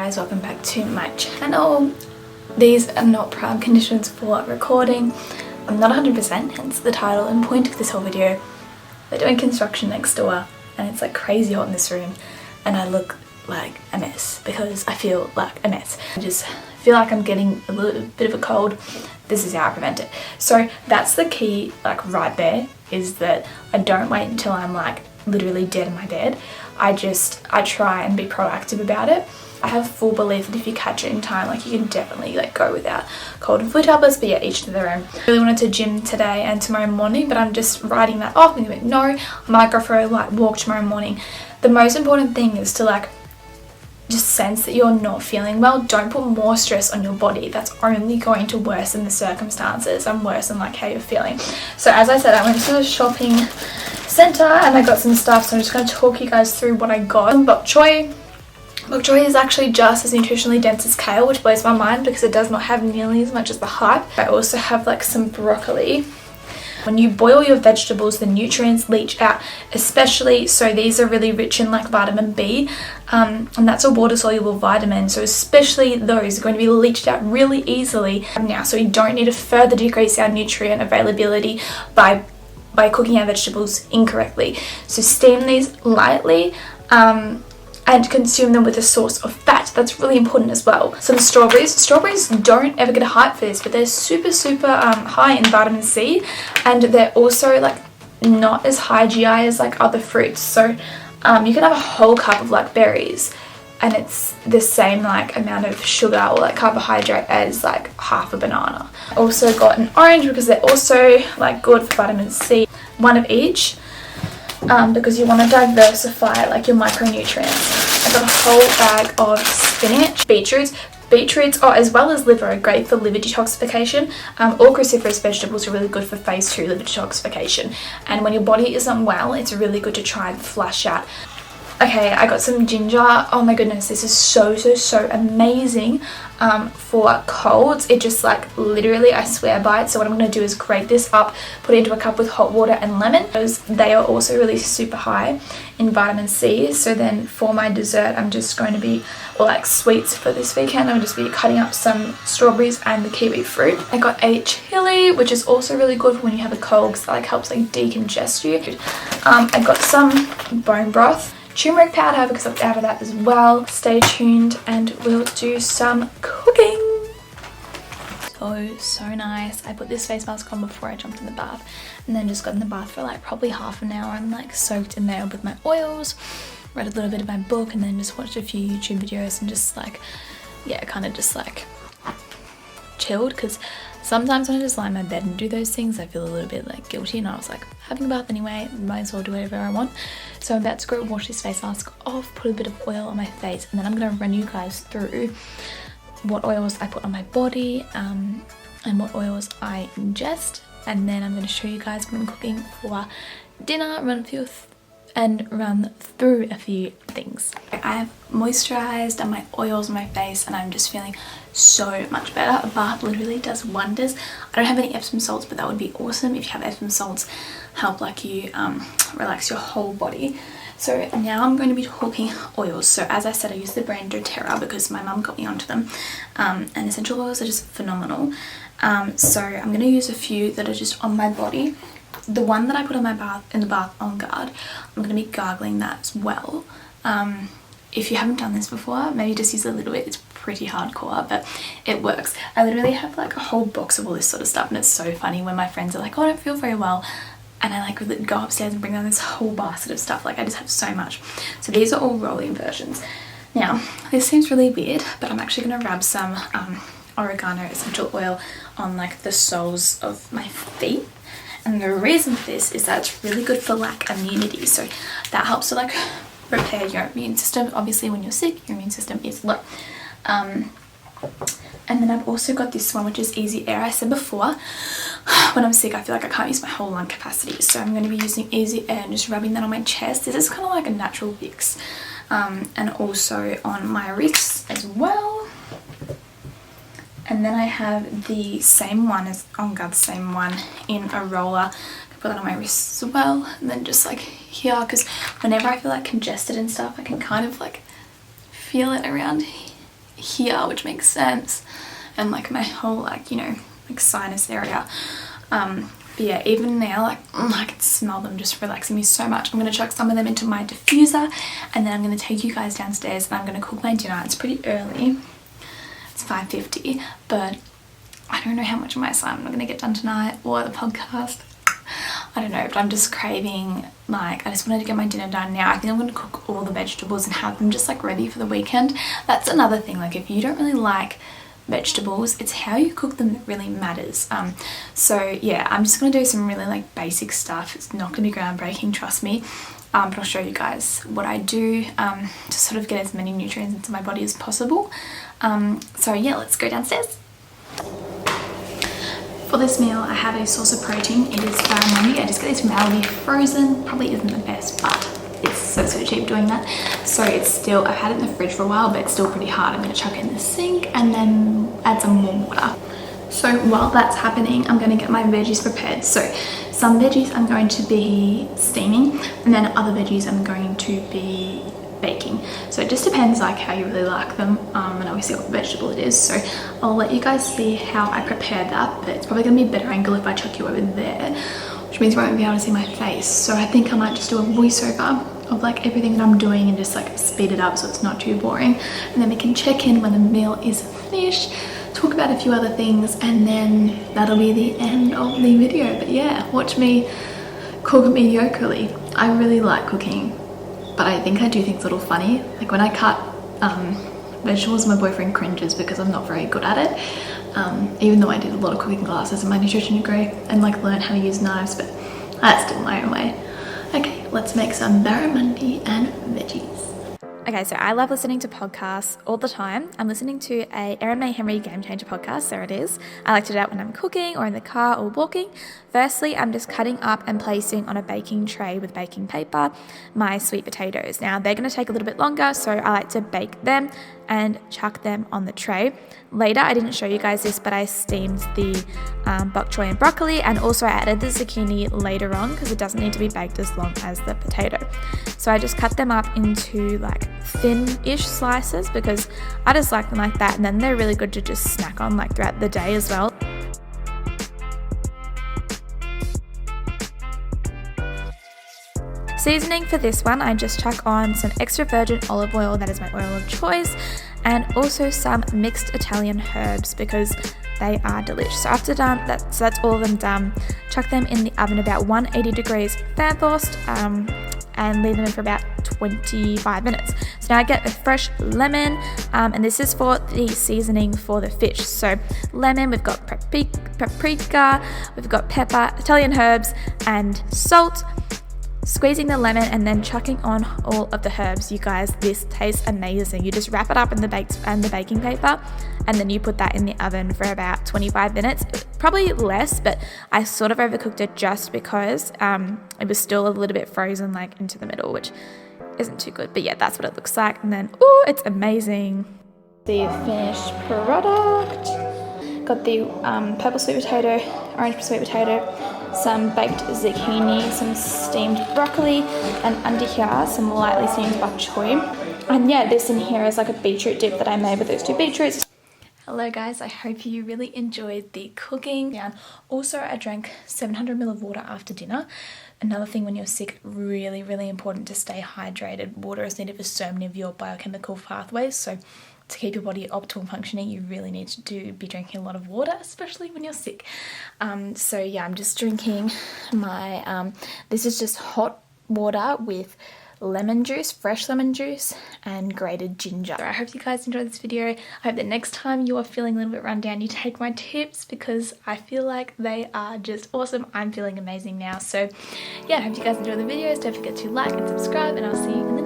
guys, welcome back to my channel. These are not prime conditions for recording. I'm not 100%, hence the title and point of this whole video. We're doing construction next door and it's like crazy hot in this room and I look like a mess because I feel like a mess. I just feel like I'm getting a little bit of a cold. This is how I prevent it. So that's the key, like right there, is that I don't wait until I'm like literally dead in my bed. I try and be proactive about it. I have full belief that if you catch it in time, like you can definitely like go without cold and flu tablets, but yeah, each to their own. I really wanted to gym today and tomorrow morning, but I'm just writing that off and going, no, I might go for a light walk tomorrow morning. The most important thing is to like just sense that you're not feeling well. Don't put more stress on your body. That's only going to worsen the circumstances and worsen like how you're feeling. So as I said, I went to the shopping centre and I got some stuff, so I'm just going to talk you guys through what I got. Bok choy. Bok choy is actually just as nutritionally dense as kale, which blows my mind because it does not have nearly as much as the hype. I also have like some broccoli. When you boil your vegetables, the nutrients leach out, especially, so these are really rich in like vitamin B, and that's a water soluble vitamin, so especially those are going to be leached out really easily now, so we don't need to further decrease our nutrient availability by cooking our vegetables incorrectly. So steam these lightly and consume them with a source of fat. That's really important as well. Some strawberries. Strawberries don't ever get a hype for this, but they're super high in vitamin C, and they're also like not as high GI as like other fruits. So you can have a whole cup of like berries and it's the same like amount of sugar or like carbohydrate as like half a banana. Also got an orange because they're also like good for vitamin C. One of each. Because you want to diversify like your micronutrients. I got a whole bag of spinach, beetroots, as well as liver, are great for liver detoxification. All cruciferous vegetables are really good for phase 2 liver detoxification, and when your body isn't well, it's really good to try and flush out. Okay, I got some ginger. Oh my goodness, this is so amazing for colds. It just like literally, I swear by it. So what I'm going to do is grate this up, put it into a cup with hot water and lemon, because they are also really super high in vitamin C. So then for my dessert, I'm just going to be, or like sweets for this weekend, I'll just be cutting up some strawberries and the kiwi fruit. I got a chili, which is also really good for when you have a cold, because that like helps like decongest you. I got some bone broth, turmeric powder because I'm out of that as well. Stay tuned and we'll do some cooking. So nice. I put this face mask on before I jumped in the bath and then just got in the bath for like probably half an hour and like soaked in there with my oils, read a little bit of my book, and then just watched a few YouTube videos and just like, yeah, kind of just like chilled, because sometimes when I just lie in my bed and do those things, I feel a little bit like guilty, and I was like, having a bath anyway, might as well do whatever I want. So I'm about to go wash this face mask off, put a bit of oil on my face, and then I'm going to run you guys through what oils I put on my body and what oils I ingest, and then I'm going to show you guys what I'm cooking for dinner, run through a few things. I have moisturized and my oils on my face and I'm just feeling so much better. A bath literally does wonders. I don't have any Epsom salts, but that would be awesome if you have Epsom salts. Help like you relax your whole body. So now I'm going to be talking oils. So as I said, I use the brand doTERRA because my mum got me onto them, and essential oils are just phenomenal. So I'm going to use a few that are just on my body. The one that I put on my bath, in the bath on guard, I'm going to be gargling that as well. If you haven't done this before, maybe just use a little bit. It's pretty hardcore, but it works. I literally have like a whole box of all this sort of stuff, and it's so funny when my friends are like, oh, I don't feel very well, and I like go upstairs and bring down this whole basket of stuff. Like I just have so much. So these are all rolling versions. Now this seems really weird, but I'm actually going to rub some oregano essential oil on like the soles of my feet. And the reason for this is that it's really good for like immunity, so that helps to like repair your immune system. Obviously when you're sick, your immune system is low. And then I've also got this one, which is Easy Air. I said before, when I'm sick I feel like I can't use my whole lung capacity, so I'm going to be using Easy Air and just rubbing that on my chest. This is kind of like a natural fix, and also on my wrists as well. And then I have the same one as On Guard, the same one in a roller. I put that on my wrists as well, and then just like here, because whenever I feel like congested and stuff, I can kind of like feel it around here, which makes sense, and like my whole like, you know, like sinus area. But yeah, even now, like I can smell them just relaxing me so much. I'm going to chuck some of them into my diffuser, and then I'm going to take you guys downstairs and I'm going to cook my dinner. It's pretty early. It's 5:50, but I don't know how much of my assignment I'm going to get done tonight or the podcast. I don't know, but I'm just craving, like, I just wanted to get my dinner done now. I think I'm going to cook all the vegetables and have them just like ready for the weekend. That's another thing, like if you don't really like vegetables, it's how you cook them that really matters. So yeah, I'm just going to do some really like basic stuff. It's not going to be groundbreaking, trust me. But I'll show you guys what I do to sort of get as many nutrients into my body as possible. So yeah, let's go downstairs. For this meal, I have a source of protein. It is barramundi. I just get this from Aldi frozen. Probably isn't the best, but it's so cheap doing that. So it's still, I've had it in the fridge for a while, but it's still pretty hard. I'm going to chuck it in the sink and then add some more water. So while that's happening, I'm going to get my veggies prepared. So some veggies I'm going to be steaming, and then other veggies I'm going to be baking. So it just depends like how you really like them, and obviously what vegetable it is. So I'll let you guys see how I prepare that, but it's probably going to be a better angle if I chuck you over there, which means you won't be able to see my face. So I think I might just do a voiceover of like everything that I'm doing and just like speed it up so it's not too boring, and then we can check in when the meal is finished, talk about a few other things, and then that'll be the end of the video. But yeah, watch me cook mediocrely. I really like cooking, but I think I do things a little funny. Like when I cut vegetables, my boyfriend cringes because I'm not very good at it, even though I did a lot of cooking classes in my nutrition degree and like learn how to use knives, but that's still my own way. Okay, let's make some barramundi and veggies. Okay, so I love listening to podcasts all the time. I'm listening to a Erin May Henry Game Changer podcast. There it is. I like to do that when I'm cooking or in the car or walking. Firstly, I'm just cutting up and placing on a baking tray with baking paper my sweet potatoes. Now, they're going to take a little bit longer, so I like to bake them and chuck them on the tray. Later, I didn't show you guys this, but I steamed the bok choy and broccoli, and also I added the zucchini later on because it doesn't need to be baked as long as the potato. So I just cut them up into like thin-ish slices because I just like them like that, and then they're really good to just snack on like throughout the day as well. Seasoning for this one, I just chuck on some extra virgin olive oil, that is my oil of choice, and also some mixed Italian herbs because they are delish. So after done, that's all of them done, chuck them in the oven about 180 degrees fan forced, and leave them in for about 25 minutes. So now I get a fresh lemon, and this is for the seasoning for the fish. So lemon, we've got paprika, we've got pepper, Italian herbs, and salt. Squeezing the lemon and then chucking on all of the herbs. You guys, this tastes amazing. You just wrap it up in the baking paper, and then you put that in the oven for about 25 minutes. Probably less, but I sort of overcooked it just because it was still a little bit frozen like into the middle, which isn't too good. But yeah, that's what it looks like. And then, oh, it's amazing. The finished product. Got the purple sweet potato, orange sweet potato, some baked zucchini, some steamed broccoli, and under here some lightly steamed bok choy. And yeah, this in here is like a beetroot dip that I made with those two beetroots. Hello guys, I hope you really enjoyed the cooking. Also, I drank 700 ml of water after dinner. Another thing when you're sick, really important to stay hydrated. Water is needed for so many of your biochemical pathways, so to keep your body optimal functioning, you really need to be drinking a lot of water, especially when you're sick. So yeah, I'm just drinking my, this is just hot water with lemon juice, fresh lemon juice, and grated ginger. I hope you guys enjoyed this video. I hope that next time you are feeling a little bit run down, you take my tips because I feel like they are just awesome. I'm feeling amazing now. So yeah, I hope you guys enjoy the videos. Don't forget to like and subscribe, and I'll see you in the